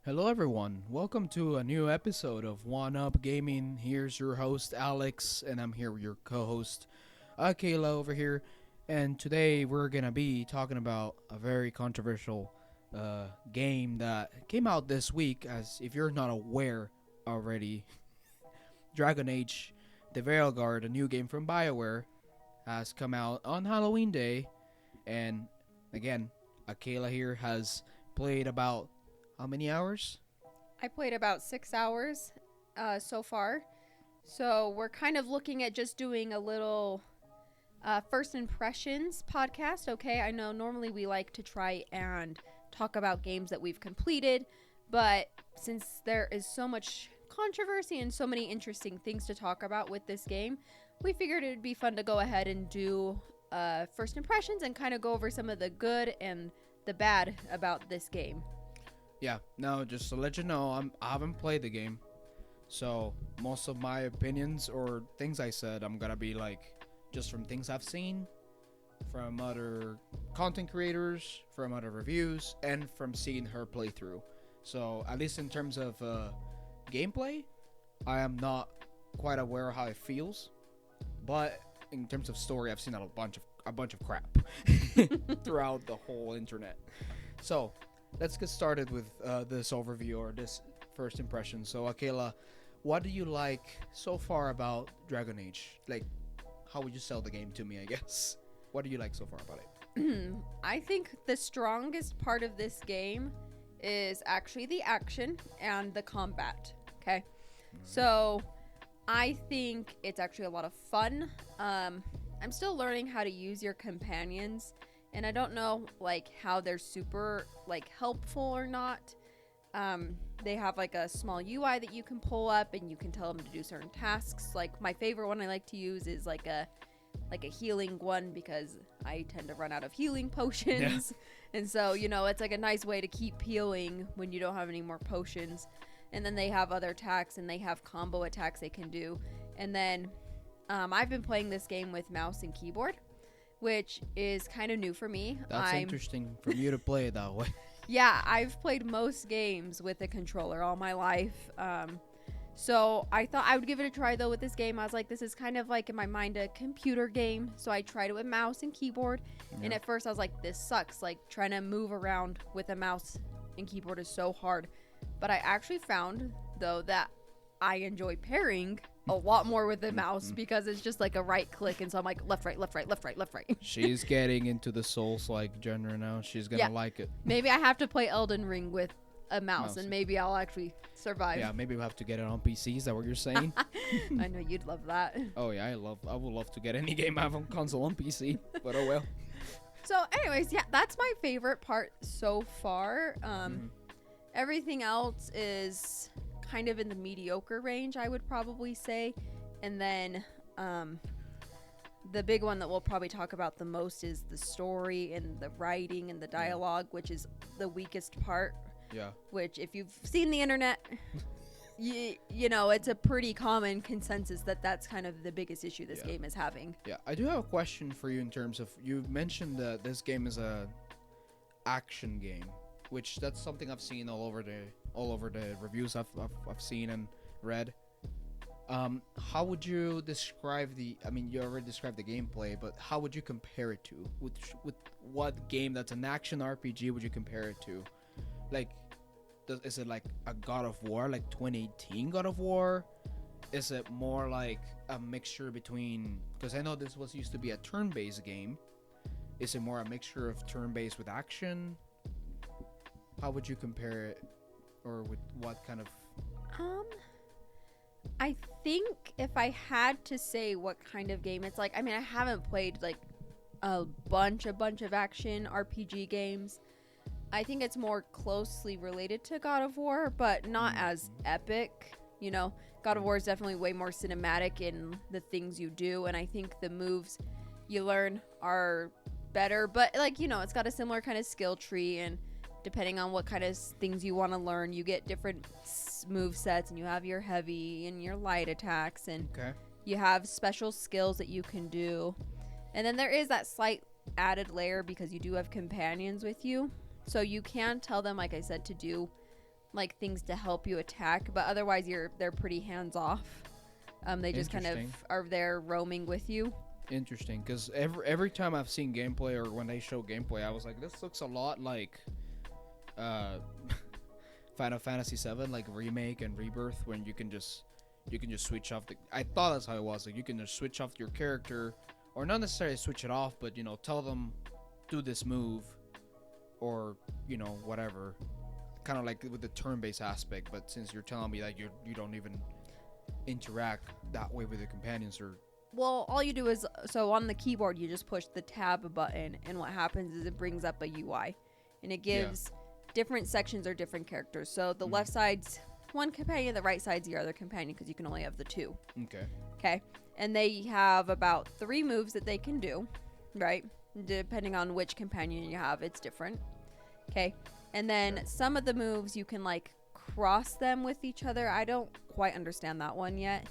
Hello, everyone. Welcome to a new episode of One Up Gaming. Here's your host, Alex, and I'm here with your co host, Kayla, over here. And today we're going to be talking about a very controversial game that came out this week. As if you're not aware already, Dragon Age The Veilguard, a new game from Bioware, has come out on Halloween Day. And again, Akela here has played about how many hours? I played about 6 hours so far. So we're kind of looking at just doing a little first impressions podcast. Okay, I know normally we like to try and talk about games that we've completed, but since there is so much controversy and so many interesting things to talk about with this game, we figured it would be fun to go ahead and do first impressions and kind of go over some of the good and the bad about this game. Yeah, no, just to let you know, I haven't played the game, so most of my opinions or things I said, I'm gonna be like just from things I've seen, from other content creators, from other reviews, and from seeing her playthrough. So at least in terms of gameplay, I am not quite aware of how it feels, but in terms of story, I've seen a bunch of crap throughout the whole internet. So let's get started with this overview or this first impression. So, Akela, what do you like so far about Dragon Age? Like, how would you sell the game to me, I guess? What do you like so far about it? I think the strongest part of this game is actually the action and the combat. Okay. So, I think it's actually a lot of fun. I'm still learning how to use your companions, and I don't know like how they're super like helpful or not. They have like a small UI that you can pull up and you can tell them to do certain tasks. Like my favorite one I like to use is like a healing one because I tend to run out of healing potions. Yeah. And so, it's like a nice way to keep healing when you don't have any more potions. And then they have other attacks and they have combo attacks they can do. And then I've been playing this game with mouse and keyboard, which is kind of new for me. That's interesting for you to play it that way. Yeah, I've played most games with a controller all my life. So I thought I would give it a try, though, with this game. I was like, this is kind of like, in my mind, a computer game. So I tried it with mouse and keyboard. Yeah. And at first I was like, this sucks. Like, trying to move around with a mouse and keyboard is so hard. But I actually found, though, that I enjoy pairing a lot more with the mouse because it's just like a right click, and so I'm like left, right, left, right, left, right, left, right. She's getting into the Souls-like genre now. She's gonna like it. Maybe I have to play Elden Ring with a mouse, and maybe I'll actually survive. Yeah, maybe we'll have to get it on PC. Is that what you're saying? I know you'd love that. Oh yeah, I would love to get any game I have on console on PC, but oh well. So anyways, yeah, that's my favorite part so far. Everything else is kind of in the mediocre range, I would probably say. And then the big one that we'll probably talk about the most is the story and the writing and the dialogue, which is the weakest part. Yeah. Which, if you've seen the internet, you know, it's a pretty common consensus that that's kind of the biggest issue this game is having. Yeah, I do have a question for you in terms of, you mentioned that this game is a action game, which that's something I've seen all over the reviews I've seen and read. How would you describe you already described the gameplay, but how would you compare it to? With what game that's an action RPG would you compare it to? Like, is it like a God of War, like 2018 God of War? Is it more like a mixture between, because I know this used to be a turn-based game. Is it more a mixture of turn-based with action? How would you compare it, or with what kind of? I think if I had to say what kind of game it's like, I mean, I haven't played like a bunch of action RPG games. I think it's more closely related to God of War, but not as epic. You know, God of War is definitely way more cinematic in the things you do, and I think the moves you learn are better. But like, you know, it's got a similar kind of skill tree, and depending on what kind of things you want to learn, you get different move sets, and you have your heavy and your light attacks, and you have special skills that you can do. And then there is that slight added layer because you do have companions with you. So you can tell them, like I said, to do like things to help you attack, but otherwise they're pretty hands off. They just kind of are there roaming with you. Interesting, because every time I've seen gameplay or when they show gameplay, I was like, this looks a lot like Final Fantasy VII, like Remake and Rebirth, when you can just switch off I thought that's how it was. Like you can just switch off your character, or not necessarily switch it off, but tell them do this move, or whatever. Kind of like with the turn-based aspect, but since you're telling me that you don't even interact that way with your companions, or well, all you do is, so on the keyboard you just push the tab button, and what happens is it brings up a UI, and it gives different sections or different characters. So the left side's one companion, the right side's the other companion, because you can only have the two. Okay, and they have about 3 moves that they can do, right? Depending on which companion you have, it's different. Okay, and then some of the moves you can like cross them with each other. I don't quite understand that one yet,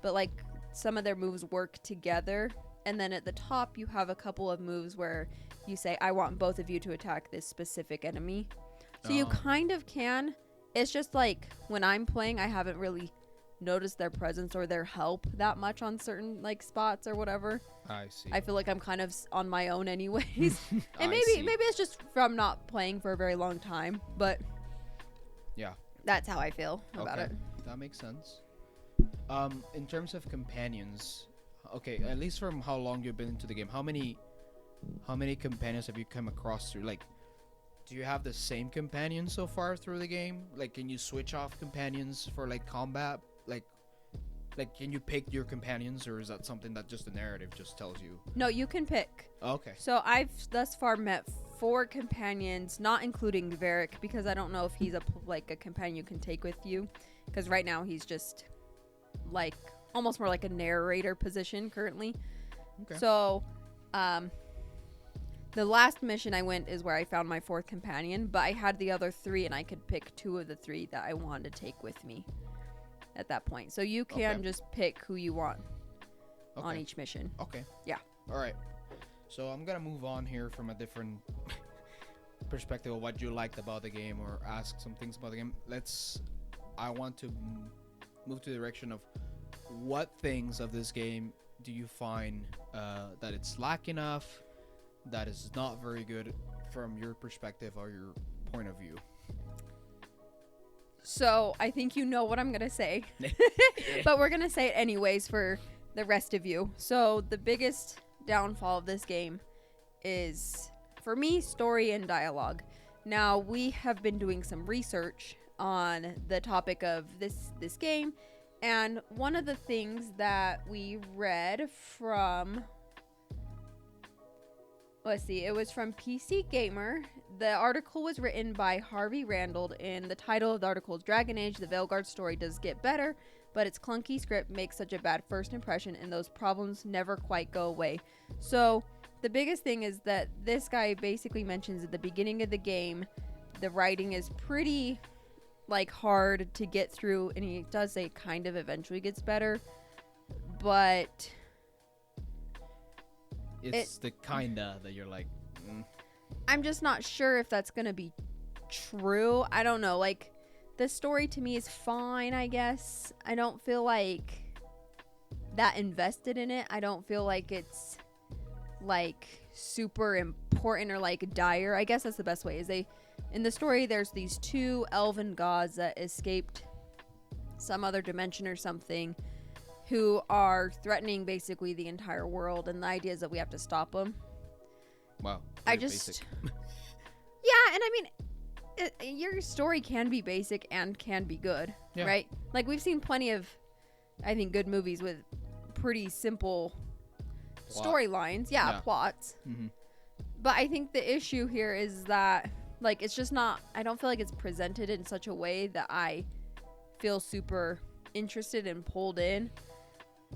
but like some of their moves work together. And then at the top you have a couple of moves where you say, I want both of you to attack this specific enemy. So you kind of can. It's just like when I'm playing, I haven't really noticed their presence or their help that much on certain like spots or whatever. I see. I feel like I'm kind of on my own anyways. And maybe it's just from not playing for a very long time, but yeah, that's how I feel about it. That makes sense. In terms of companions, okay, at least from how long you've been into the game, how many companions have you come across through? Like, do you have the same companions so far through the game? Like, can you switch off companions for like combat? Like, can you pick your companions, or is that something that just the narrative just tells you? No, you can pick. Okay. So I've thus far met 4 companions, not including Varric, because I don't know if he's a companion you can take with you, because right now he's just like almost more like a narrator position currently. Okay. So the last mission I went is where I found my 4th companion, but I had the other 3 and I could pick 2 of the 3 that I wanted to take with me at that point. So you can just pick who you want on each mission. Okay. Yeah. All right. So I'm going to move on here from a different perspective of what you liked about the game, or ask some things about the game. I want to move to the direction of what things of this game do you find that it's lacking of, that is not very good from your perspective or your point of view. So I think you know what I'm going to say, but we're going to say it anyways for the rest of you. So the biggest downfall of this game is, for me, story and dialogue. Now, we have been doing some research on the topic of this game, and one of the things that we read from, let's see, it was from PC Gamer. The article was written by Harvey Randall, and the title of the article is Dragon Age The Veilguard story does get better, but its clunky script makes such a bad first impression, and those problems never quite go away. So the biggest thing is that this guy basically mentions at the beginning of the game, the writing is pretty like hard to get through, and he does say kind of eventually gets better, but it's the kinda that you're like, I'm just not sure if that's gonna be true. I don't know, like the story to me is fine, I guess. I don't feel like that invested in it. I don't feel like it's like super important or like dire. I guess that's the best way, is in the story there's these 2 elven gods that escaped some other dimension or something, who are threatening basically the entire world, and the idea is that we have to stop them. Wow. I just yeah, and I mean, your story can be basic and can be good, right? Like, we've seen plenty of, I think, good movies with pretty simple storylines, plots. Mm-hmm. But I think the issue here is that, like, it's just not, I don't feel like it's presented in such a way that I feel super interested and pulled in.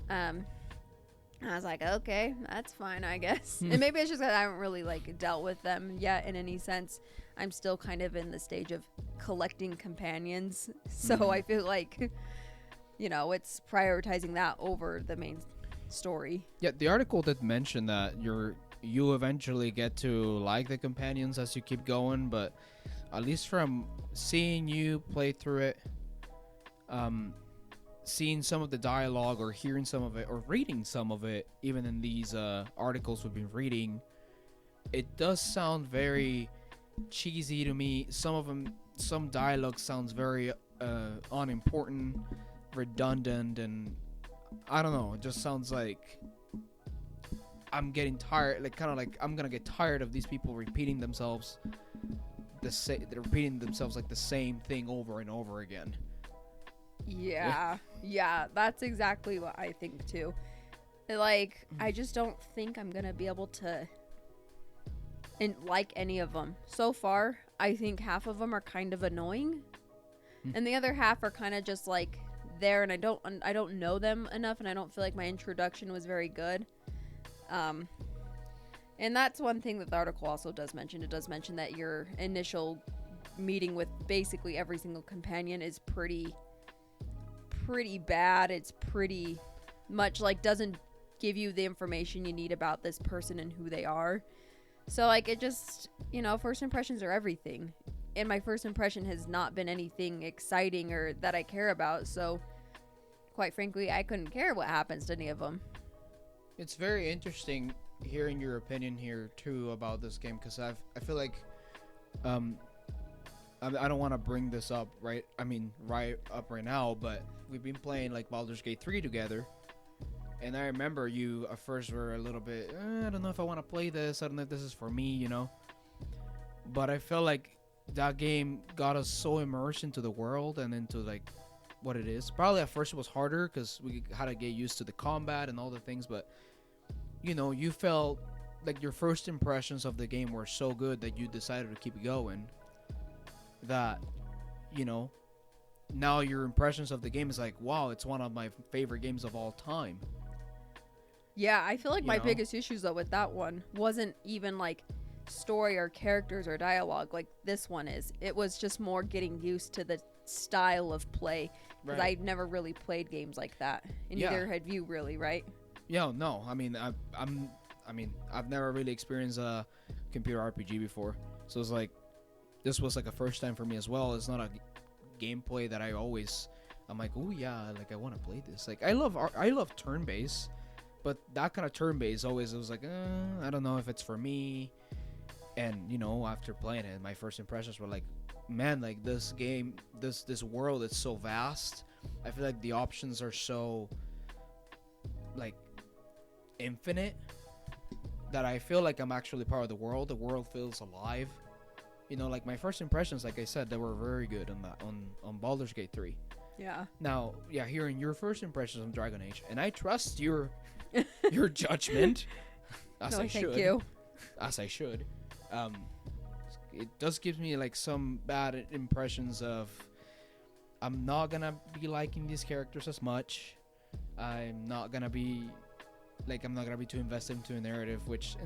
I was like, okay, that's fine, I guess. And maybe it's just that I haven't really like dealt with them yet in any sense. I'm still kind of in the stage of collecting companions, so I feel like, it's prioritizing that over the main story. Yeah, the article did mention that you eventually get to like the companions as you keep going, but at least from seeing you play through it, seeing some of the dialogue or hearing some of it or reading some of it, even in these articles we've been reading, it does sound very cheesy to me. Some dialogue sounds very unimportant, redundant, and I don't know. It just sounds like I'm getting tired. Like kind of like I'm gonna get tired of these people repeating themselves. They're repeating themselves like the same thing over and over again. Yeah, that's exactly what I think too. Like, I just don't think I'm gonna be able to like any of them. So far, I think half of them are kind of annoying, and the other half are kind of just like there, and I don't know them enough, and I don't feel like my introduction was very good. And that's one thing that the article also does mention. It does mention that your initial meeting with basically every single companion is pretty bad. It's pretty much like doesn't give you the information you need about this person and who they are. So like it just, first impressions are everything. And my first impression has not been anything exciting or that I care about. So quite frankly, I couldn't care what happens to any of them. It's very interesting hearing your opinion here too about this game, because I feel like I don't want to bring this up right now, but we've been playing like Baldur's Gate 3 together, and I remember you at first were a little bit I don't know if I want to play this, I don't know if this is for me, but I felt like that game got us so immersed into the world and into like what it is. Probably at first it was harder because we had to get used to the combat and all the things, but you felt like your first impressions of the game were so good that you decided to keep going, that now your impressions of the game is like, wow, it's one of my favorite games of all time. Yeah, I feel like my biggest issues though with that one wasn't even like story or characters or dialogue like this one is. It was just more getting used to the style of play, because Right. I'd never really played games like that, and neither had you really, right? Yeah, no, I've never really experienced a computer RPG before, so it's like this was like a first time for me as well. It's not a gameplay that I'm like, oh yeah, like I want to play this. Like I love turn-based, but that kind of turn-based it was like, I don't know if it's for me. And after playing it, my first impressions were like, man, like this game, this world is so vast. I feel like the options are so like infinite that I feel like I'm actually part of the world. The world feels alive. Like my first impressions, like I said, they were very good on Baldur's Gate 3. Yeah. Now, hearing your first impressions on Dragon Age, and I trust your judgment, as I should. Thank you. As I should. It does give me like some bad impressions of I'm not gonna be liking these characters as much. I'm not gonna be too invested into a narrative, which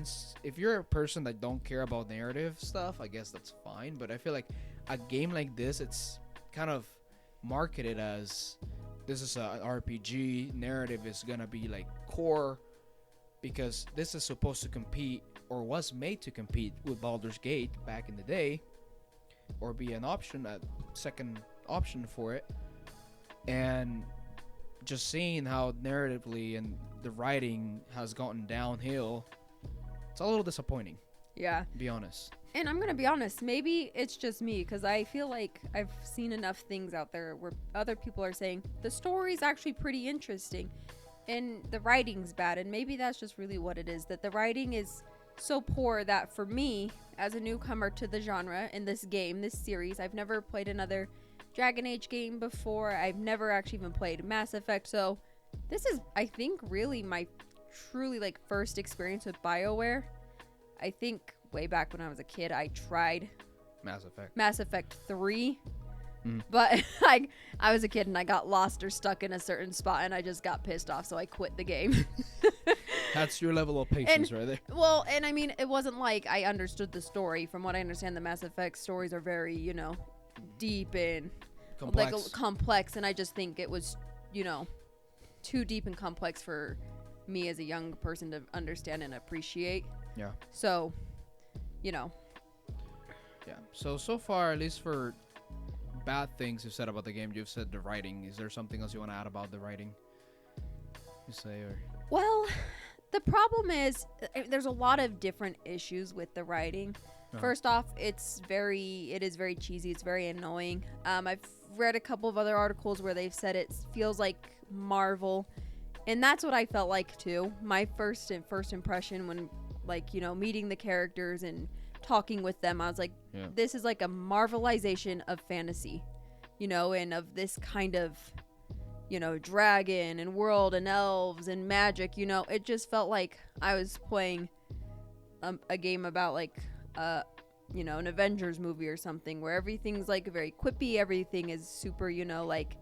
if you're a person that don't care about narrative stuff, I guess that's fine. But I feel like a game like this, it's kind of marketed as this is an RPG. Narrative is gonna be like core, because this is supposed to compete, or was made to compete with Baldur's Gate back in the day, or be an option, a second option for it. And just seeing how narratively and the writing has gotten downhill, it's a little disappointing. Yeah. To be honest. And I'm going to be honest, maybe it's just me, because I feel like I've seen enough things out there where other people are saying the story's actually pretty interesting and the writing's bad. And maybe that's just really what it is, that the writing is so poor that for me, as a newcomer to the genre in this game, this series, I've never played another Dragon Age game before. I've never actually even played Mass Effect. So this is, I think, really my truly like first experience with Bioware. I think way back when I was a kid, I tried Mass Effect 3. But I was a kid and I got lost or stuck in a certain spot and I just got pissed off, so I quit the game. That's your level of patience right there. Well, and I mean, it wasn't like I understood the story. From what I understand, the Mass Effect stories are very, deep and complex, and I just think it was, too deep and complex for me as a young person to understand and appreciate. Yeah. So, Yeah. So far, at least for bad things you've said about the game, you've said the writing. Is there something else you want to add about the writing? You say or Well, the problem is there's a lot of different issues with the writing. First off, it is very cheesy. It's very annoying. I've read a couple of other articles where they've said it feels like Marvel, and that's what I felt like too. My first impression when, like, you know, meeting the characters and talking with them, I was like, this is like a Marvelization of fantasy, you know, and of this kind of, you know, dragon and world and elves and magic. You know, it just felt like I was playing a game about like you know, an Avengers movie or something, where everything's like very quippy, everything is super, you know, like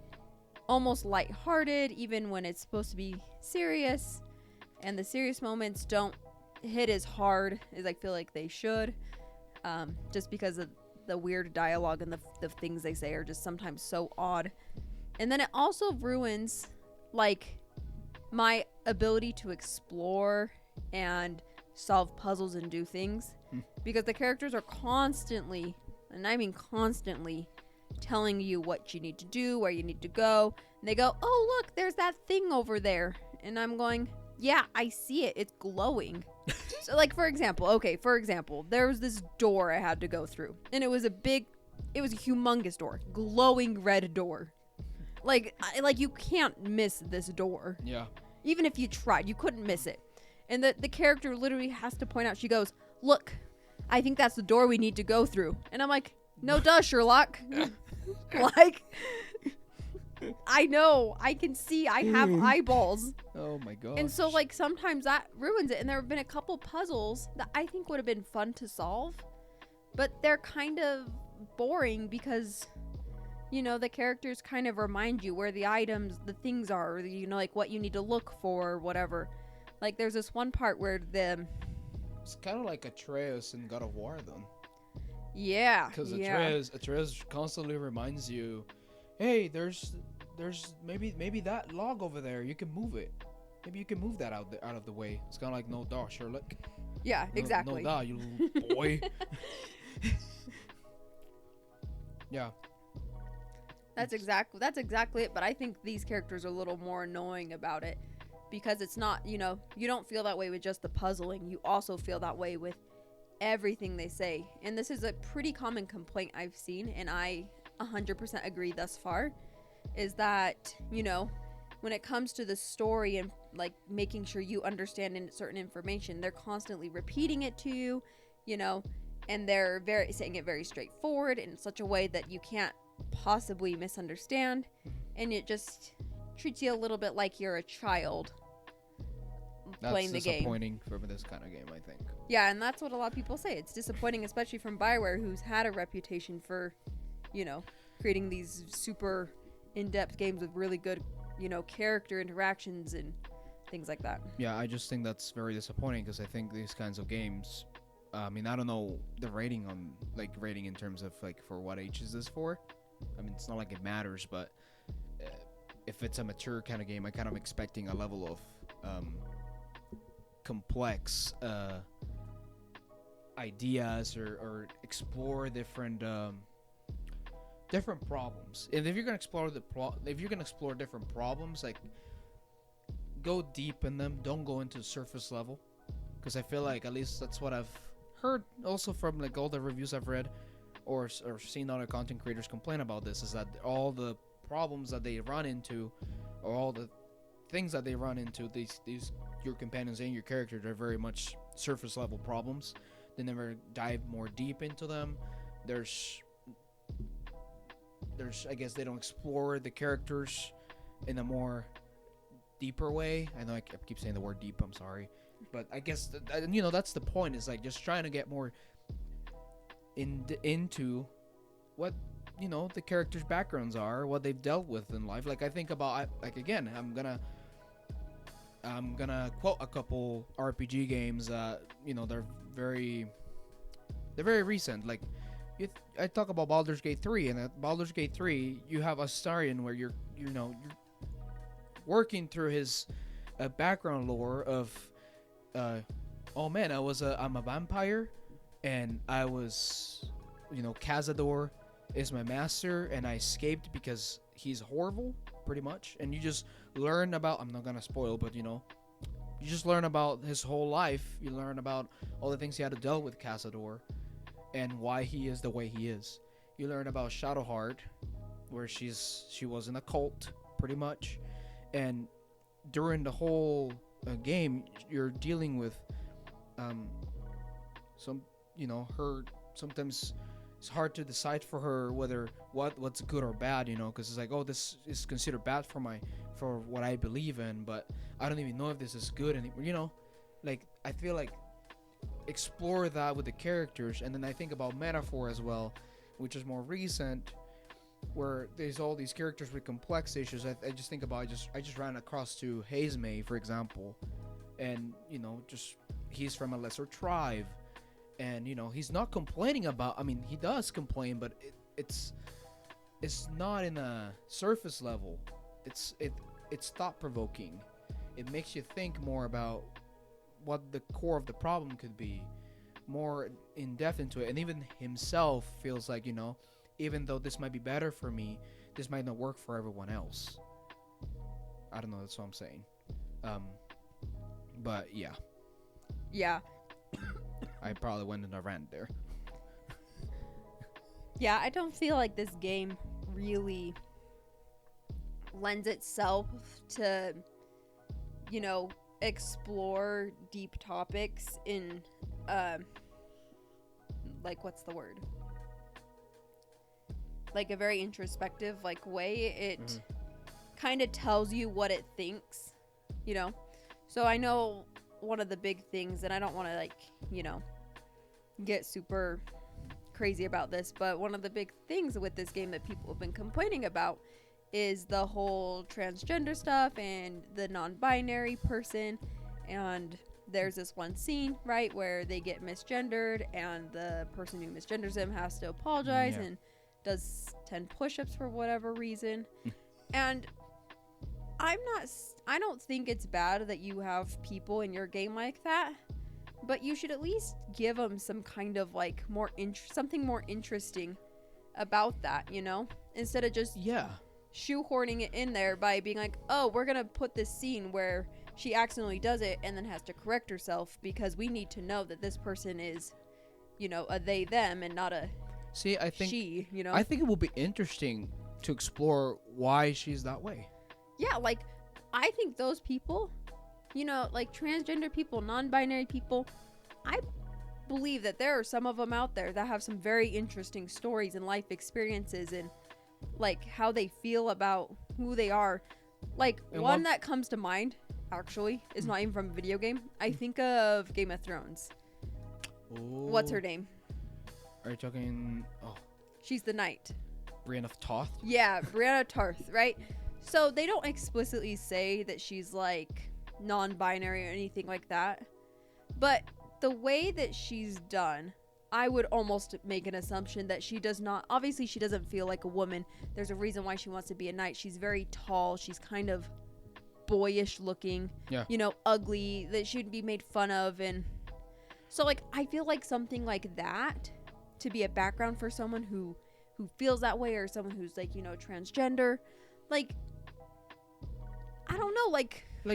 almost lighthearted even when it's supposed to be serious, and the serious moments don't hit as hard as I feel like they should, just because of the weird dialogue and the things they say are just sometimes so odd. And then it also ruins like my ability to explore and solve puzzles and do things, because the characters are constantly, and I mean constantly, telling you what you need to do, where you need to go. And they go, oh look, there's that thing over there, and I'm going, yeah, I see it, it's glowing. So like, for example, there was this door I had to go through, and it was a humongous door, glowing red door. Like you can't miss this door. yeah. Even if you tried, you couldn't miss it. And the character literally has to point out, she goes, look, I think that's the door we need to go through. And I'm like, no duh, Sherlock. Like, I know, I can see, I have eyeballs. Oh my god. And so like sometimes that ruins it. And there have been a couple puzzles that I think would have been fun to solve, but they're kind of boring because, you know, the characters kind of remind you where the items, the things are, or, you know, like what you need to look for or whatever. Like there's this one part where it's kind of like Atreus in God of War then. Yeah. Because Atreus constantly reminds you, hey, there's maybe that log over there, you can move it. Maybe you can move that out of the way. It's kind of like, no duh, Sherlock. Yeah, exactly. No duh, you little boy. Yeah. That's exactly it. But I think these characters are a little more annoying about it, because it's not, you know, you don't feel that way with just the puzzling. You also feel that way with everything they say. And this is a pretty common complaint I've seen, and I 100% agree thus far, is that, you know, when it comes to the story and like making sure you understand certain information, they're constantly repeating it to you, you know, and they're saying it very straightforward in such a way that you can't possibly misunderstand, and it just treats you a little bit like you're a child playing the game. That's disappointing for this kind of game, I think. Yeah, and that's what a lot of people say. It's disappointing, especially from Bioware, who's had a reputation for, you know, creating these super in-depth games with really good, you know, character interactions and things like that. Yeah, I just think that's very disappointing, because I think these kinds of games, I mean, I don't know the rating in terms of like for what age is this for. I mean, it's not like it matters, but if it's a mature kind of game, I'm kind of expecting a level of complex ideas or explore different problems. And if you're gonna explore different problems, like, go deep in them. Don't go into surface level, because I feel like, at least that's what I've heard also from like all the reviews I've read or seen other content creators complain about this, is that all the problems that they run into, or all the things that they run into, these your companions and your character, they're very much surface level problems. They never dive more deep into them. There's I guess they don't explore the characters in a more deeper way. I know I keep saying the word deep, I'm sorry, but I guess you know, that's the point, is like just trying to get more into what, you know, the characters' backgrounds are, what they've dealt with in life. Like, I think about, like, again, I'm gonna quote a couple RPG games. You know, they're very recent. Like, I talk about Baldur's Gate 3, and at Baldur's Gate 3, you have Astarion, where you're working through his background lore of, oh man, I'm a vampire, and I was Cazador is my master and I escaped because he's horrible, pretty much. And you just learn about, I'm not gonna spoil, but you just learn about his whole life. You learn about all the things he had to deal with Cazador and why he is the way he is. You learn about Shadowheart, where she was in a cult, pretty much. And during the whole game, you're dealing with her. Sometimes it's hard to decide for her whether what's good or bad, because it's like, oh, this is considered bad for what I believe in, but I don't even know if this is good anymore. Like, I feel like explore that with the characters. And then I think about Metaphor as well, which is more recent, where there's all these characters with complex issues. I just think about, I just ran across to Hazemay, for example, and just he's from a lesser tribe, and he's not complaining about, I mean, he does complain, but it's not in a surface level. It's thought-provoking. It makes you think more about what the core of the problem could be, more in depth into it. And even himself feels like, even though this might be better for me, this might not work for everyone else. I don't know, that's what I'm saying. But yeah. Yeah. I probably went in a rant there. Yeah, I don't feel like this game really lends itself to, explore deep topics in, like, what's the word? Like a very introspective, way. It kind of tells you what it thinks, So I know one of the big things, and I don't want to, get super crazy about this, but one of the big things with this game that people have been complaining about is the whole transgender stuff and the non-binary person. And there's this one scene, right, where they get misgendered, and the person who misgenders them has to apologize and does 10 push-ups for whatever reason. And I don't think it's bad that you have people in your game like that, but you should at least give them some kind of something more interesting about that, instead of just shoehorning it in there by being like, oh, we're gonna put this scene where she accidentally does it and then has to correct herself because we need to know that this person is, a they them and not a she. I think it will be interesting to explore why she's that way. Yeah, I think those people, transgender people, non-binary people, I believe that there are some of them out there that have some very interesting stories and life experiences and how they feel about who they are. One that comes to mind actually is not even from a video game. I think of Game of Thrones. Ooh. What's her name? Are you talking? Oh, she's the knight. Brienne of Tarth. Yeah, Brienne of Tarth, right? So they don't explicitly say that she's non-binary or anything like that, but the way that she's done, I would almost make an assumption that she does not, obviously she doesn't feel like a woman. There's a reason why she wants to be a knight. She's very tall. She's kind of boyish looking, ugly, that she'd be made fun of. And so I feel like something like that to be a background for someone who feels that way, or someone who's transgender, I don't know,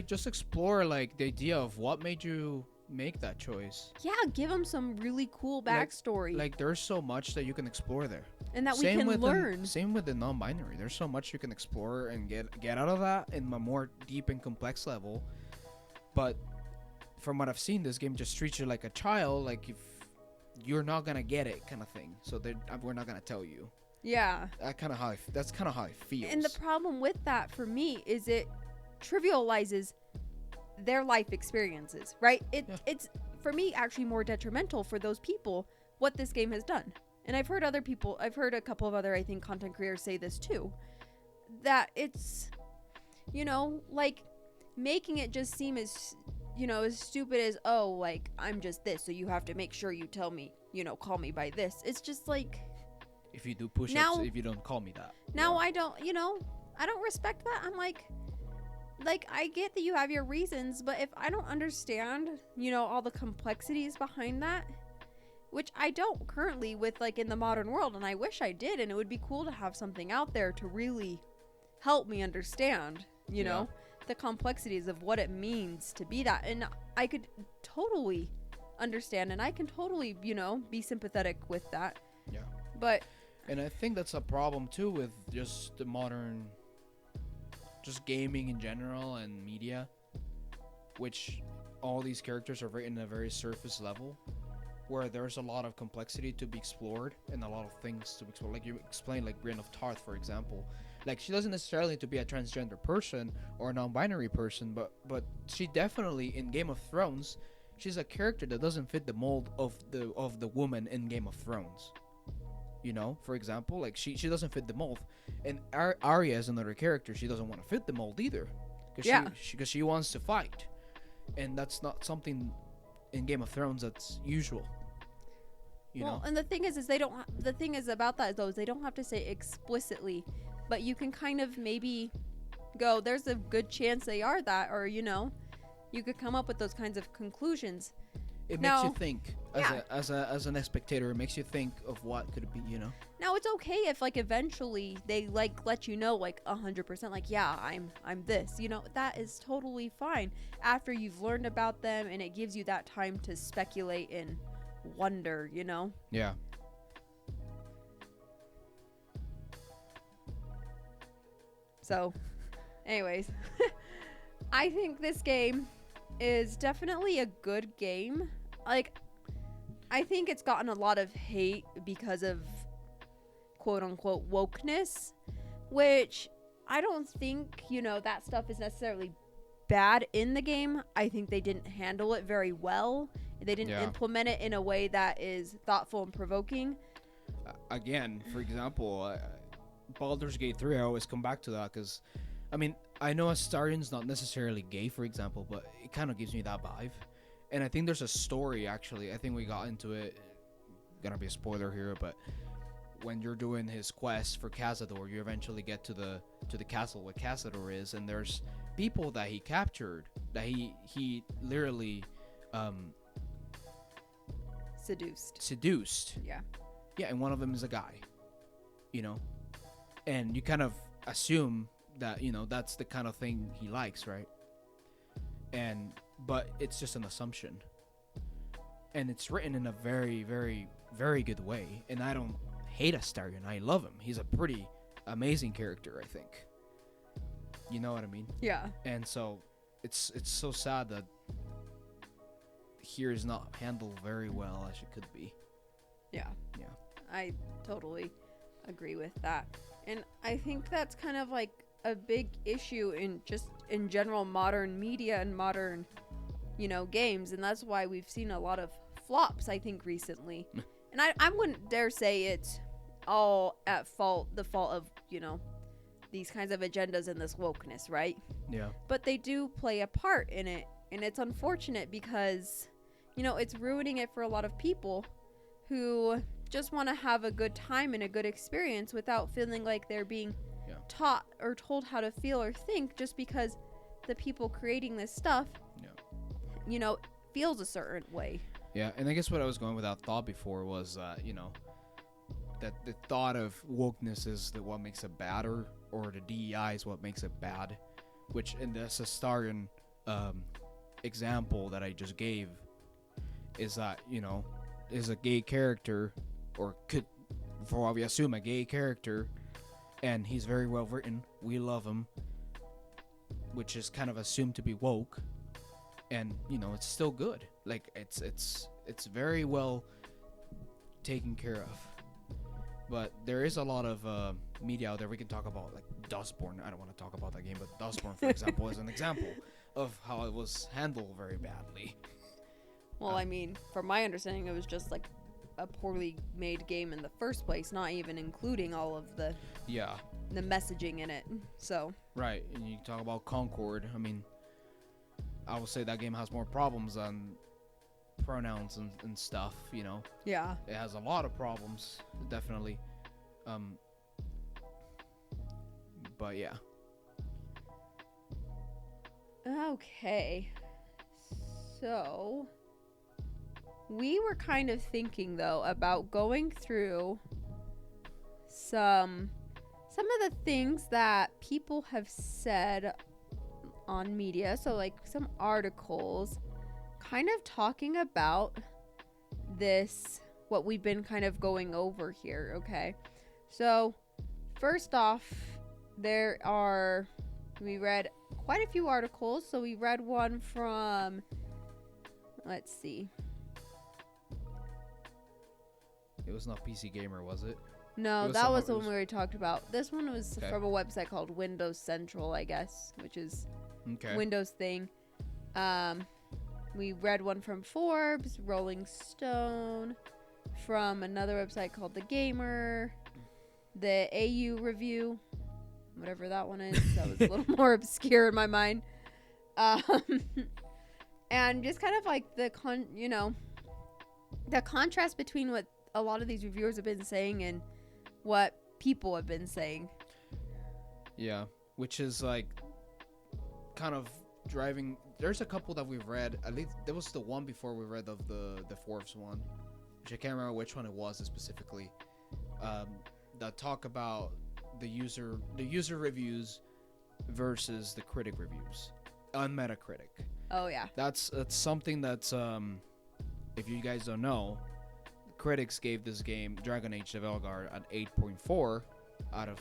just explore the idea of what made you make that choice. Yeah, give them some really cool backstory. There's so much that you can explore there, and that we can learn. Same with the non-binary. There's so much you can explore and get out of that in a more deep and complex level. But from what I've seen, this game just treats you like a child. If you're not gonna get it, kind of thing. So we're not gonna tell you. Yeah. That's kind of how I feel. And the problem with that for me is it trivializes their life experiences, right? It's for me actually more detrimental for those people what this game has done. And I've heard a couple of other, I think, content creators say this too, that it's making it just seem as as stupid as, oh, I'm just this, so you have to make sure you tell me, call me by this. It's just if you do push-ups, if you don't call me that. Now I don't respect that. I'm I get that you have your reasons, but if I don't understand, all the complexities behind that, which I don't currently with like in the modern world, and I wish I did, and it would be cool to have something out there to really help me understand, you Yeah. know, the complexities of what it means to be that. And I could totally understand, and I can totally, you know, be sympathetic with that. Yeah. But And I think that's a problem too with just the modern, just gaming in general and media, which all these characters are written at a very surface level, where there's a lot of complexity to be explored and a lot of things to explore. Like you explained, like Brienne of Tarth, for example. Like she doesn't necessarily need to be a transgender person or a non-binary person, but she definitely in Game of Thrones, she's a character that doesn't fit the mold of the woman in Game of Thrones. You know, for example, like she doesn't fit the mold, and Arya is another character. She doesn't want to fit the mold either, because she wants to fight, and that's not something in Game of Thrones that's usual. You know? and the thing is they don't. The thing is about that though is they don't have to say explicitly, but you can kind of maybe go. There's a good chance they are that, or you know, you could come up with those kinds of conclusions. It Now- makes you think as an spectator. It makes you think of what could be. You know. Now it's okay if like eventually they like let you know like 100% like yeah I'm this, you know, that is totally fine after you've learned about them and it gives you that time to speculate and wonder, you know. Yeah. So anyways, I think this game is definitely a good game. Like I think it's gotten a lot of hate because of quote unquote wokeness, which I don't think, you know, that stuff is necessarily bad in the game. I think they didn't handle it very well. They didn't implement it in a way that is thoughtful and provoking. Again, for example, Baldur's Gate 3, I always come back to that because, I mean, I know Astarion's not necessarily gay, for example, but it kind of gives me that vibe. And I think there's a story, actually. I think we got into it. Gonna be a spoiler here, but when you're doing his quest for Cazador, you eventually get to the castle where Cazador is, and there's people that he captured that he literally seduced. Yeah. Yeah, and one of them is a guy, you know, and you kind of assume that, you know, that's the kind of thing he likes, right? But it's just an assumption, and it's written in a very, very, very good way. And I don't hate Astarion. I love him. He's a pretty amazing character, I think. You know what I mean? Yeah. And so it's so sad that here is not handled very well as it could be. Yeah. Yeah. I totally agree with that. And I think that's kind of like a big issue in just in general modern media and modern, you know, games. And that's why we've seen a lot of flops, I think, recently. And I wouldn't dare say it's all at fault, the fault of, you know, these kinds of agendas and this wokeness, right? Yeah. But they do play a part in it. And it's unfortunate because, you know, it's ruining it for a lot of people who just want to have a good time and a good experience without feeling like they're being taught or told how to feel or think just because the people creating this stuff, you know, feels a certain way. Yeah, and I guess what I was going with that thought before was, you know, that the thought of wokeness is that what makes it bad, or the DEI is what makes it bad, which in the Astarion example that I just gave is that, you know, is a gay character, or could, for what we assume, a gay character, and he's very well written. We love him, which is kind of assumed to be woke, and you know, it's still good. Like it's very well taken care of. But there is a lot of media out there. We can talk about like Dustborn. I don't want to talk about that game, but Dustborn, for example, is an example of how it was handled very badly. Well, I mean, from my understanding, it was just like a poorly made game in the first place, not even including all of the messaging in it. So right, and you talk about Concord. I mean, I would say that game has more problems than pronouns and stuff, you know. Yeah, it has a lot of problems, definitely. But yeah. Okay, so we were kind of thinking though about going through some of the things that people have said on media, so like some articles kind of talking about this, what we've been kind of going over here. Okay, so first off, we read quite a few articles. So we read one from, let's see, It was not PC Gamer, was it? no, that was the one we already talked about. This one was from a website called Windows Central, I guess, which is Windows thing. We read one from Forbes, Rolling Stone, from another website called The Gamer, the AU Review, whatever that one is. That was a little more obscure in my mind. And just kind of like the contrast between what a lot of these reviewers have been saying and what people have been saying. Yeah, which is like kind of driving. There's a couple that we've read. At least there was the one before we read of the Forbes one, which I can't remember which one it was specifically. That talk about the user reviews versus the critic reviews on Metacritic. Oh yeah. That's something that's if you guys don't know, critics gave this game Dragon Age The Veilguard an 8.4 out of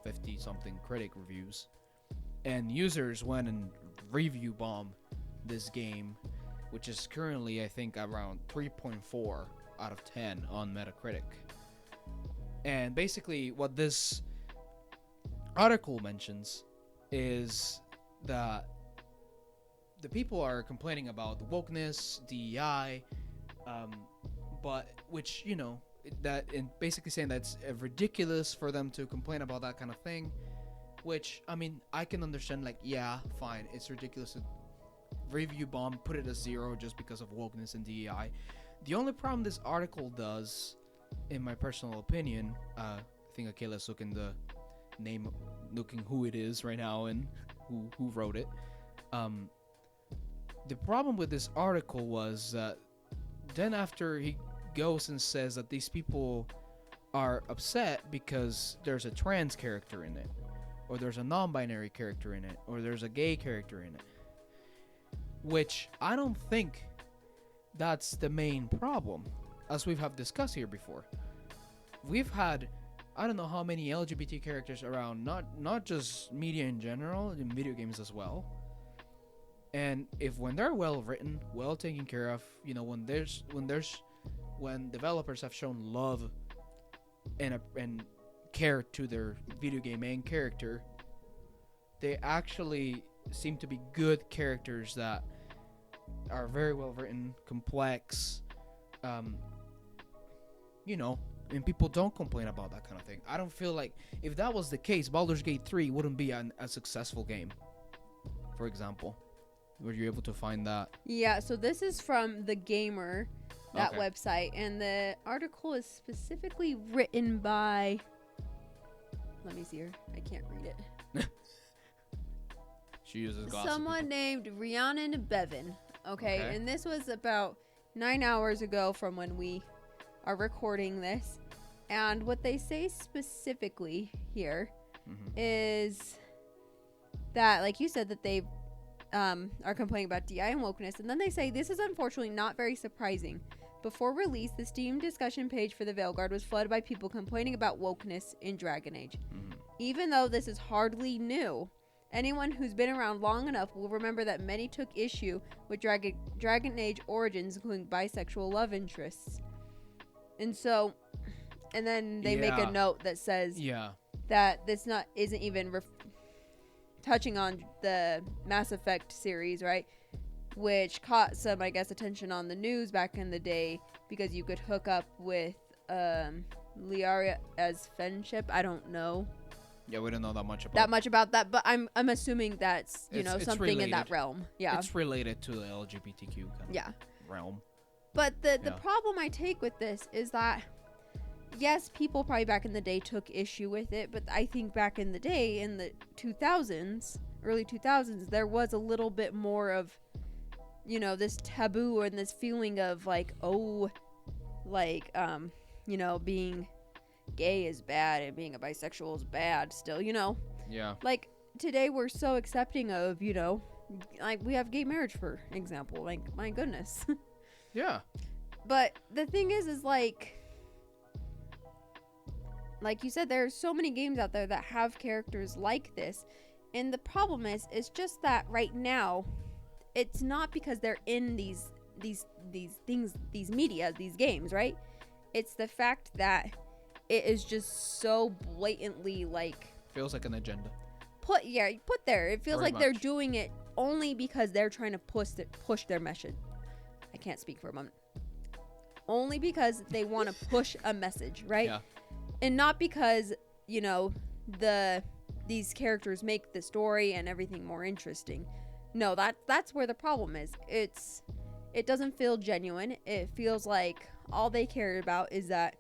50 something critic reviews, and users went and review bomb this game, which is currently I think around 3.4 out of 10 on Metacritic. And basically what this article mentions is that the people are complaining about the wokeness, DEI, but which, that, and basically saying that's ridiculous for them to complain about that kind of thing, which, I mean, I can understand, like, yeah, fine, it's ridiculous to review bomb, put it as 0 just because of wokeness and DEI. The only problem this article does, in my personal opinion, I think Akela's looking who it is right now and who wrote it. The problem with this article was that then after he goes and says that these people are upset because there's a trans character in it, or there's a non-binary character in it, or there's a gay character in it, which I don't think that's the main problem, as we have discussed here before. We've had I don't know how many LGBT characters around, not just media in general, in video games as well. And when they're well written, well taken care of, when developers have shown love and care to their video game main character, they actually seem to be good characters that are very well written, complex, and people don't complain about that kind of thing. I don't feel like if that was the case, Baldur's Gate 3 wouldn't be a successful game, for example. Were you able to find that? Yeah, so this is from The Gamer, that website, and the article is specifically written by, let me see here, I can't read it. She uses gossip. Someone named Rhiannon Bevan. Okay, and this was about 9 hours ago from when we are recording this. And what they say specifically here is that, like you said, that they are complaining about DI and wokeness. And then they say, this is unfortunately not very surprising. Before release, the Steam discussion page for The Veilguard was flooded by people complaining about wokeness in Dragon Age. Even though this is hardly new, anyone who's been around long enough will remember that many took issue with Dragon Age origins, including bisexual love interests. And so, and then they make a note that says that this isn't even touching on the Mass Effect series, right? Which caught some, I guess, attention on the news back in the day because you could hook up with Liara as friendship. I don't know. Yeah, we don't know that much about that, but I'm assuming that's it's something related. In that realm. Yeah, it's related to the LGBTQ kind of realm. But the problem I take with this is that, yes, people probably back in the day took issue with it, but I think back in the day, in the 2000s, early 2000s, there was a little bit more of, you know, this taboo and this feeling of like, oh, like, you know, being gay is bad and being a bisexual is bad still, you know? Yeah. Like, today we're so accepting of, you know, like we have gay marriage, for example. Like, my goodness. Yeah. But the thing is like you said, there's so many games out there that have characters like this. And the problem is, it's just that right now, it's not because they're in these things, these media, these games, right? It's the fact that it is just so blatantly like Feels like an agenda. put there. It feels Very like they're much. doing it only because they're trying to push their message. I can't speak for a moment. Only because they want to push a message, right? Yeah. And not because, you know, these characters make the story and everything more interesting. No, that's where the problem is. It doesn't feel genuine. It feels like all they care about is that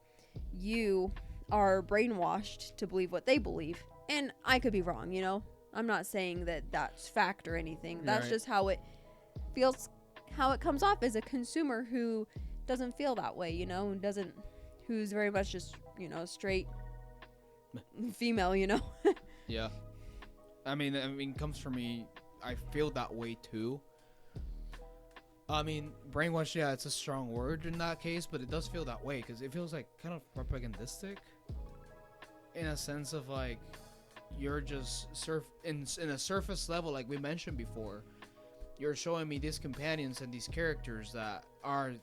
you are brainwashed to believe what they believe. And I could be wrong, you know? I'm not saying that that's fact or anything. That's Right. just how it feels, how it comes off as a consumer who doesn't feel that way, you know? Who's very much just, you know, straight female, you know? Yeah. I mean, comes from me. I feel that way too. I mean, brainwash, yeah, it's a strong word in that case, but it does feel that way because it feels like kind of propagandistic in a sense of like you're just in a surface level, like we mentioned before. You're showing me these companions and these characters that are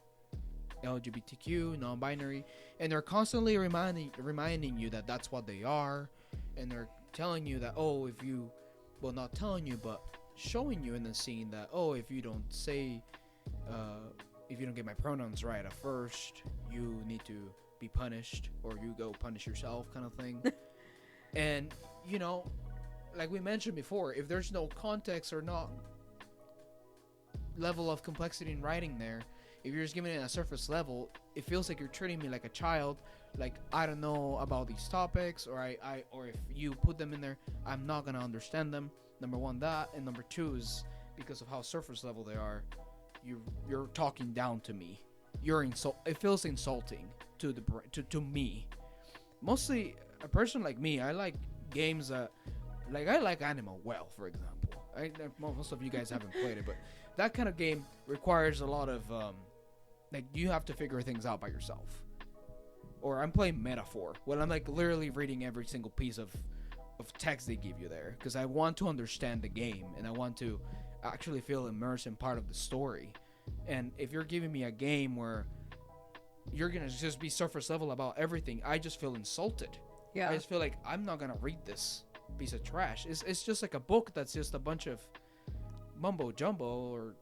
LGBTQ, non-binary, and they're constantly reminding you that that's what they are, and they're telling you that, oh, if you, well, not telling you, but showing you in the scene that, oh, if you don't say, if you don't get my pronouns right at first, you need to be punished, or you go punish yourself, kind of thing. And, you know, like we mentioned before, if there's no context or not level of complexity in writing there, if you're just giving it a surface level, it feels like you're treating me like a child, like I don't know about these topics, or or if you put them in there, I'm not gonna understand them. Number one, that, and number two is because of how surface level they are, you're talking down to me. It feels insulting to me. Mostly a person like me, I like games that, like I like Animal Well, for example. Most of you guys haven't played it, but that kind of game requires a lot of like you have to figure things out by yourself. Or I'm playing Metaphor, when I'm like literally reading every single piece of text they give you there, because I want to understand the game and I want to actually feel immersed in part of the story. And if you're giving me a game where you're gonna just be surface level about everything, I just feel insulted. Yeah. I just feel like I'm not gonna read this piece of trash. It's just like a book that's just a bunch of mumbo jumbo, or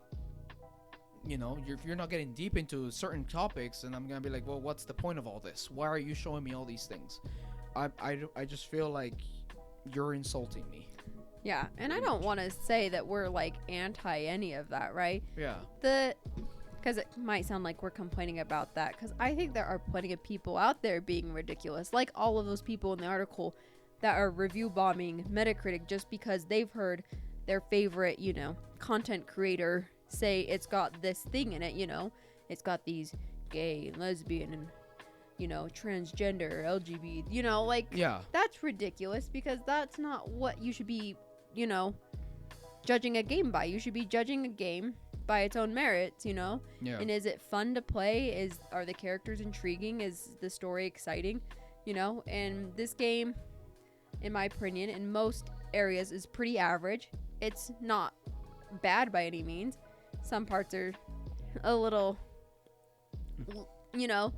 you know, you're not getting deep into certain topics, and I'm gonna be like, well, what's the point of all this? Why are you showing me all these things? I just feel like you're insulting me. Yeah, and I don't want to say that we're like anti any of that, right? Yeah. Because it might sound like we're complaining about that, because I think there are plenty of people out there being ridiculous, like all of those people in the article that are review bombing Metacritic just because they've heard their favorite, you know, content creator say it's got this thing in it, you know, it's got these gay and lesbian and, you know, transgender, LGBT, you know, like, Yeah. that's ridiculous, because that's not what you should be, you know, judging a game by. You should be judging a game by its own merits, you know. Yeah. And is it fun to play? Are the characters intriguing? Is the story exciting? You know, and this game, in my opinion, in most areas is pretty average. It's not bad by any means. Some parts are a little, you know,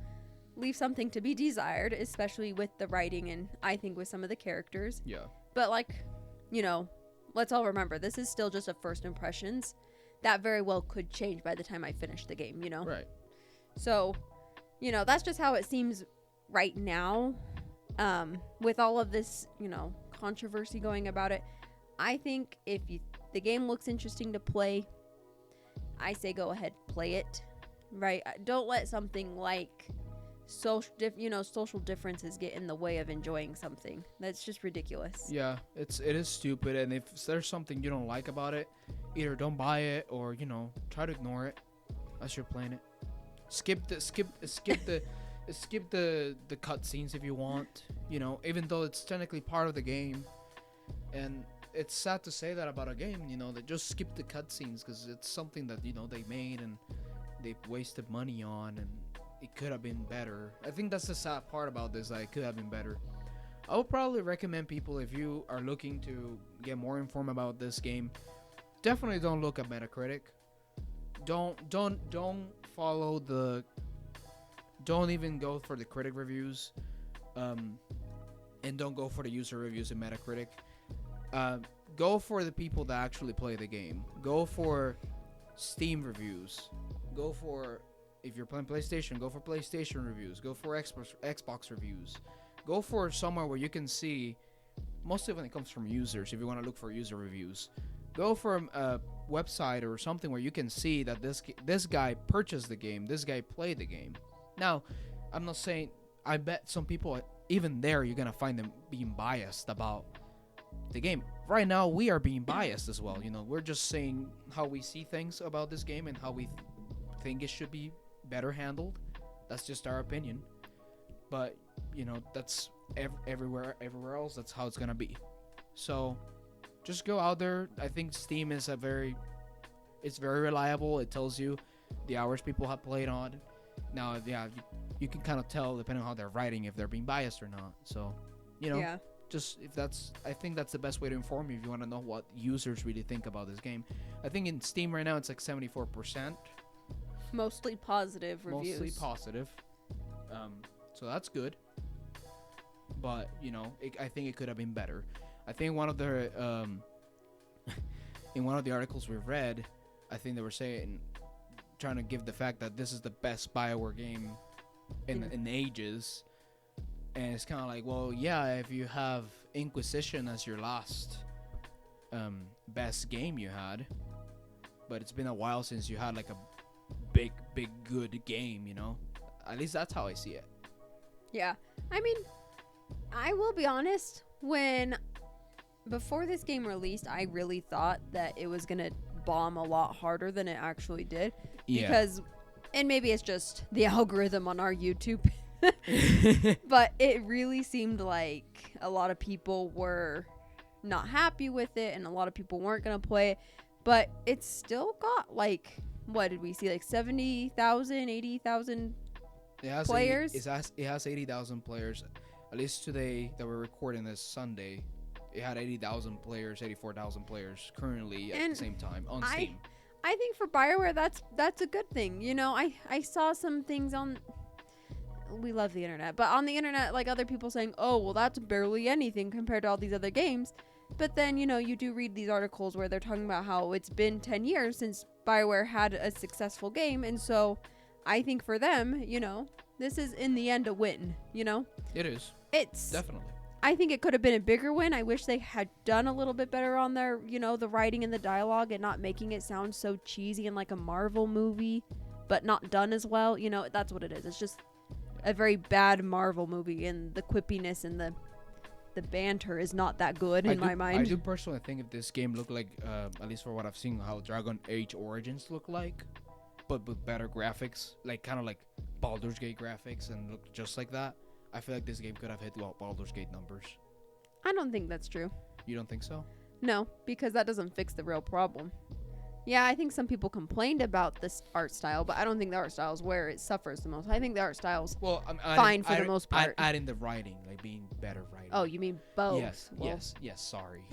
leave something to be desired, especially with the writing and I think with some of the characters. Yeah. But like, you know, let's all remember, this is still just a first impressions. That very well could change by the time I finish the game, you know? Right. So, you know, that's just how it seems right now. With all of this, you know, controversy going about it, I think if the game looks interesting to play, I say go ahead, play it, right? Don't let something like social differences get in the way of enjoying something. That's just ridiculous. Yeah, it is stupid, and if there's something you don't like about it, either don't buy it or try to ignore it as you're playing it. Skip the cutscenes if you want. Even though it's technically part of the game, and it's sad to say that about a game. That just skip the cutscenes because it's something that they made and they wasted money on, and it could have been better. I think that's the sad part about this. It could have been better. I would probably recommend people, if you are looking to get more informed about this game, definitely don't look at Metacritic. Don't follow the. Don't even go for the critic reviews, and don't go for the user reviews in Metacritic. Go for the people that actually play the game. Go for Steam reviews. Go for, if you're playing PlayStation, go for PlayStation reviews. Go for Xbox reviews. Go for somewhere where you can see, mostly when it comes from users, if you want to look for user reviews. Go for a website or something where you can see that this guy purchased the game, this guy played the game. Now, I'm not saying, I bet some people, even there, you're going to find them being biased about the game. Right now, we are being biased as well. We're just saying how we see things about this game and how we think it should be better handled. That's just our opinion. But, that's everywhere else, that's how it's going to be. So, just go out there. I think Steam is it's very reliable. It tells you the hours people have played on. Now, yeah, you can kind of tell, depending on how they're writing, if they're being biased or not. So, Yeah. just I think that's the best way to inform you if you want to know what users really think about this game. I think in Steam right now it's like 74%. Mostly positive reviews. Mostly positive. So that's good. But, I think it could have been better. I think one of the in one of the articles we've read, I think they were trying to give the fact that this is the best Bioware game in ages. And it's kind of like, well, yeah, if you have Inquisition as your last best game you had, but it's been a while since you had like a big good game, At least that's how I see it. Yeah. I mean, I will be honest, before this game released, I really thought that it was going to bomb a lot harder than it actually did. Yeah. Because, and maybe it's just the algorithm on our YouTube, but it really seemed like a lot of people were not happy with it and a lot of people weren't going to play it. But it's still got what did we see? 70,000, 80,000 players? It has 80,000 players. At least today that we're recording this Sunday, it had 80,000 players, 84,000 players currently at the same time on Steam. I think for Bioware, that's a good thing. I saw some things on. We love the internet, but on the internet, other people saying, "Oh, well, that's barely anything compared to all these other games." But then you do read these articles where they're talking about how it's been 10 years since Bioware had a successful game, and so I think for them, this is in the end a win. It is. It's definitely. I think it could have been a bigger win. I wish they had done a little bit better on their, the writing and the dialogue and not making it sound so cheesy and like a Marvel movie, but not done as well. That's what it is. It's just a very bad Marvel movie, and the quippiness and the banter is not that good in my mind. I do personally think if this game looked like, at least for what I've seen, how Dragon Age Origins look like, but with better graphics, kind of like Baldur's Gate graphics and look just like that, I feel like this game could have hit Baldur's Gate numbers. I don't think that's true. You don't think so? No, because that doesn't fix the real problem. Yeah, I think some people complained about this art style, but I don't think the art style is where it suffers the most. I think the art style's fine for the most part. Adding the writing, being better writing. Oh, you mean both? Yes, sorry.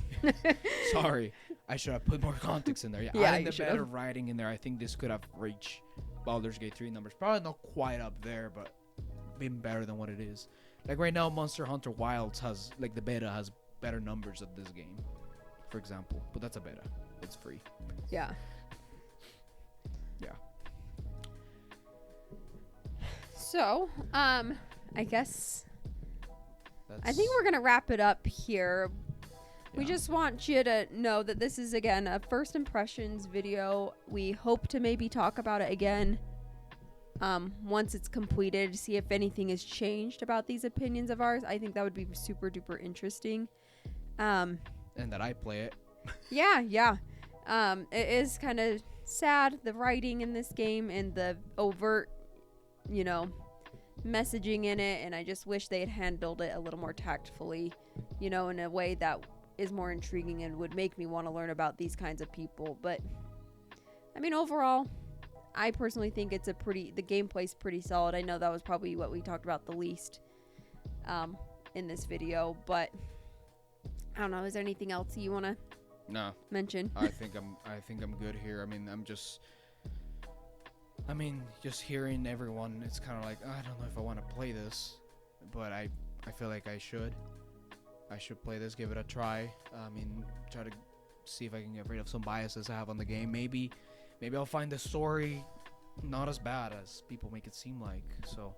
Sorry. I should have put more context in there. Yeah, adding the better writing in there, I think this could have reached Baldur's Gate 3 numbers. Probably not quite up there, but been better than what it is. Right now, Monster Hunter Wilds has, the beta has better numbers of this game, for example. But that's a beta. It's free. Yeah. Yeah. So, I guess I think we're going to wrap it up here. Yeah. We just want you to know that this is, again, a first impressions video. We hope to maybe talk about it again once it's completed, see if anything has changed about these opinions of ours. I think that would be super duper interesting. And that I play it. Yeah. It is kind of sad, the writing in this game and the overt, messaging in it, and I just wish they had handled it a little more tactfully, in a way that is more intriguing and would make me want to learn about these kinds of people. But I mean, overall, I personally think the gameplay's pretty solid. I know that was probably what we talked about the least in this video, but I don't know, is there anything else you want to mention? I think I'm good here. I mean, just hearing everyone, it's kind of like, I don't know if I want to play this, but I feel like I should play this, give it a try. Try to see if I can get rid of some biases I have on the game. Maybe I'll find the story not as bad as people make it seem like, so,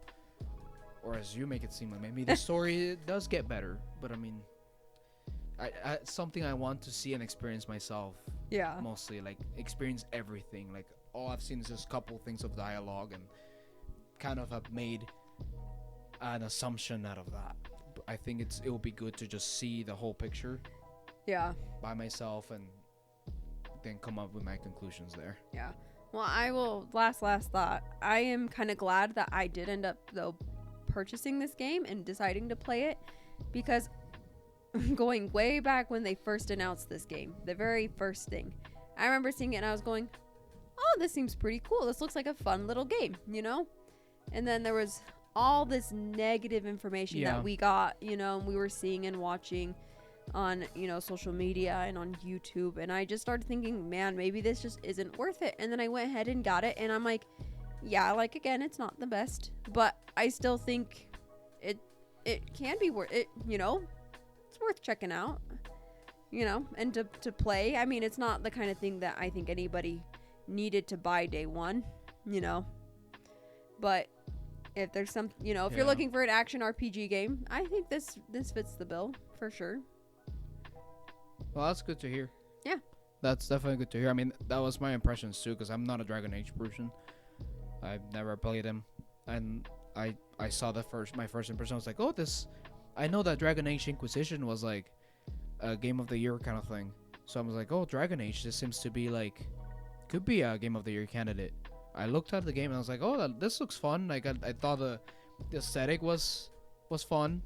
or as you make it seem like. Maybe the story does get better, but I mean, it's something I want to see and experience myself. Yeah. Mostly, like, experience everything. Like, all I've seen is just a couple things of dialogue, and kind of have made an assumption out of that. But I think it will be good to just see the whole picture. Yeah. By myself, and then come up with my conclusions there. Yeah. Well, I will, last thought, I am kind of glad that I did end up, though, purchasing this game and deciding to play it, because going way back when they first announced this game, the very first thing, I remember seeing it and I was going, oh, this seems pretty cool. This looks like a fun little game, And then there was all this negative information that we got, and we were seeing and watching on, social media and on YouTube. And I just started thinking, man, maybe this just isn't worth it. And then I went ahead and got it. And I'm like, yeah, like, again, it's not the best, but I still think it can be worth it, It's worth checking out, and to play. I mean, it's not the kind of thing that I think anybody needed to buy day one, but if there's some, if you're looking for an action RPG game, I think this fits the bill for sure. Well, that's good to hear. Yeah. That's definitely good to hear. I mean, that was my impressions too, because I'm not a Dragon Age person. I've never played them, and I saw my first impression. I was like, oh, I know that Dragon Age Inquisition was like a Game of the Year kind of thing. So I was like, oh, Dragon Age, this seems to be like, could be a Game of the Year candidate. I looked at the game and I was like, oh, this looks fun. Like, I thought the aesthetic was fun.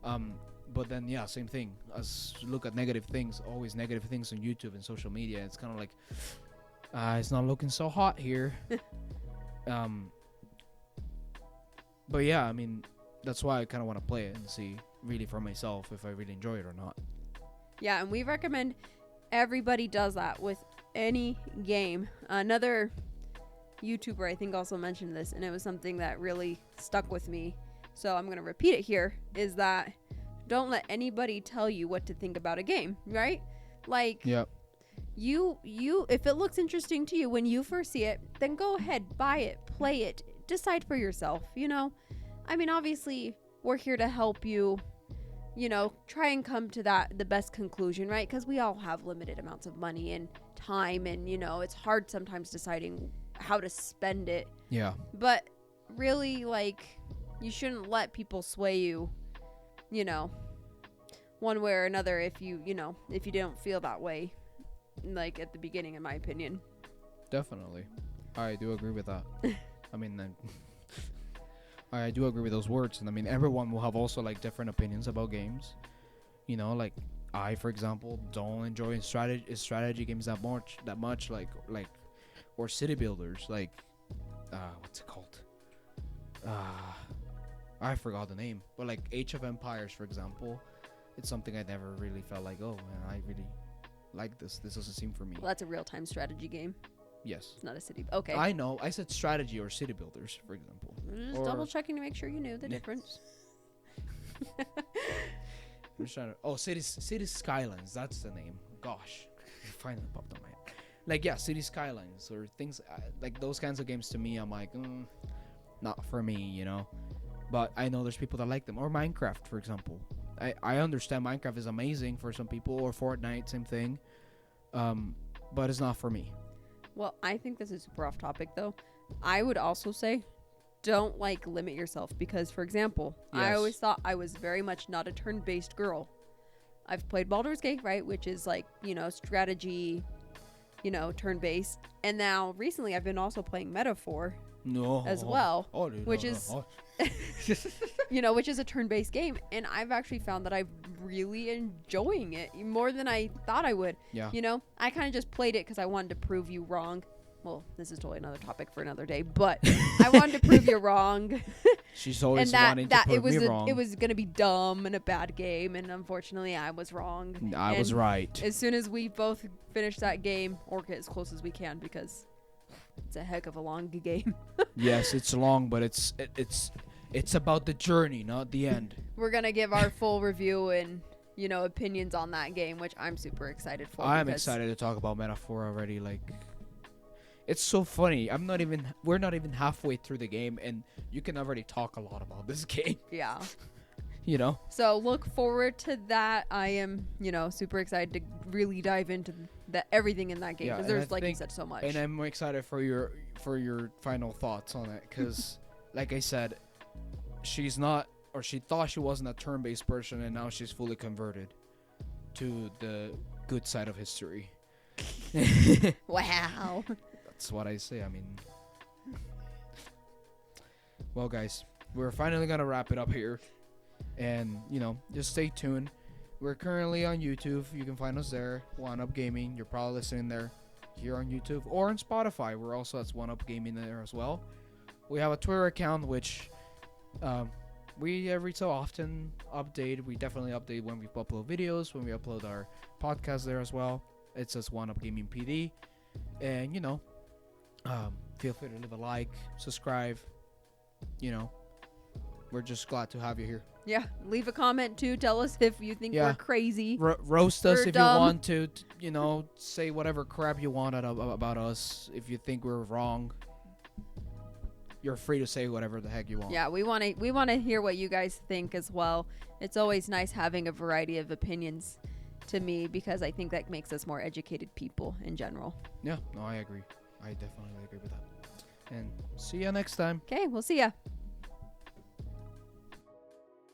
But then, yeah, same thing. As look at negative things, always negative things on YouTube and social media. It's kind of like, it's not looking so hot here. But yeah, I mean, that's why I kind of want to play it and see really for myself if I really enjoy it or not. Yeah, and we recommend everybody does that with any game. Another YouTuber, I think, also mentioned this, and it was something that really stuck with me. So I'm going to repeat it here, is that don't let anybody tell you what to think about a game, right? Like, yep. you if it looks interesting to you when you first see it, then go ahead, buy it, play it, decide for yourself, I mean, obviously, we're here to help you, try and come to the best conclusion, right? Because we all have limited amounts of money and time, and, it's hard sometimes deciding how to spend it. Yeah. But really, like, you shouldn't let people sway you, one way or another if you don't feel that way, like, at the beginning, in my opinion. Definitely. I do agree with that. I mean, I do agree with those words, and I mean, everyone will have also like different opinions about games. Like I, for example, don't enjoy strategy games that much, like or city builders, like what's it called? I forgot the name, but like Age of Empires, for example, it's something I never really felt like, oh man, I really like this. This doesn't seem for me. Well, that's a real-time strategy game. Yes. It's not a city. Okay. I know. I said strategy or city builders, for example. Just double checking to make sure you knew the difference. I'm just trying to. Oh, City Skylines. That's the name. Gosh, it finally popped on my head. Like, yeah, City Skylines or things like those kinds of games. To me, I'm like, not for me, But I know there's people that like them. Or Minecraft, for example. I understand Minecraft is amazing for some people, or Fortnite, same thing. But it's not for me. Well, I think this is super off topic, though. I would also say, don't limit yourself, because, for example, yes. I always thought I was very much not a turn-based girl. I've played Baldur's Gate, right, which is strategy, turn-based. And now recently I've been also playing Metaphor No. as well, Oh, dude, which is which is a turn-based game, and I've actually found that I'm really enjoying it more than I thought I would. Yeah. I kind of just played it because I wanted to prove you wrong. Well, this is totally another topic for another day, but I wanted to prove you wrong. She's always and wanting to prove me wrong. It was gonna be dumb and a bad game, and unfortunately I was wrong. I was right. As soon as we both finish that game, or get as close as we can, because it's a heck of a long game. Yes, it's long, but it's about the journey, not the end. We're gonna give our full review and opinions on that game, which I'm super excited for. I'm excited to talk about Metaphor already. Like, it's so funny. We're not even halfway through the game, and you can already talk a lot about this game. Yeah. So look forward to that. I am, super excited to really dive into everything in that game, because there's, like you said, so much. And I'm excited for your final thoughts on it, because, like I said, she thought she wasn't a turn-based person, and now she's fully converted to the good side of history. Wow. That's what I say. I mean, well, guys, we're finally gonna wrap it up here, and just stay tuned. We're currently on YouTube. You can find us there, One Up Gaming. You're probably listening there here on YouTube or on Spotify. We're also at One Up Gaming there as well. We have a Twitter account, which we every so often update. We definitely update when we upload videos, when we upload our podcast there as well. It says One Up Gaming PD. And, feel free to leave a like, subscribe. We're just glad to have you here. Yeah, leave a comment too. Tell us if you think we're crazy. Roast us if dumb. you want to. Say whatever crap you want about us. If you think we're wrong, you're free to say whatever the heck you want. Yeah, we want to hear what you guys think as well. It's always nice having a variety of opinions to me, because I think that makes us more educated people in general. Yeah, no, I agree. I definitely agree with that. And see ya next time. Okay, we'll see ya.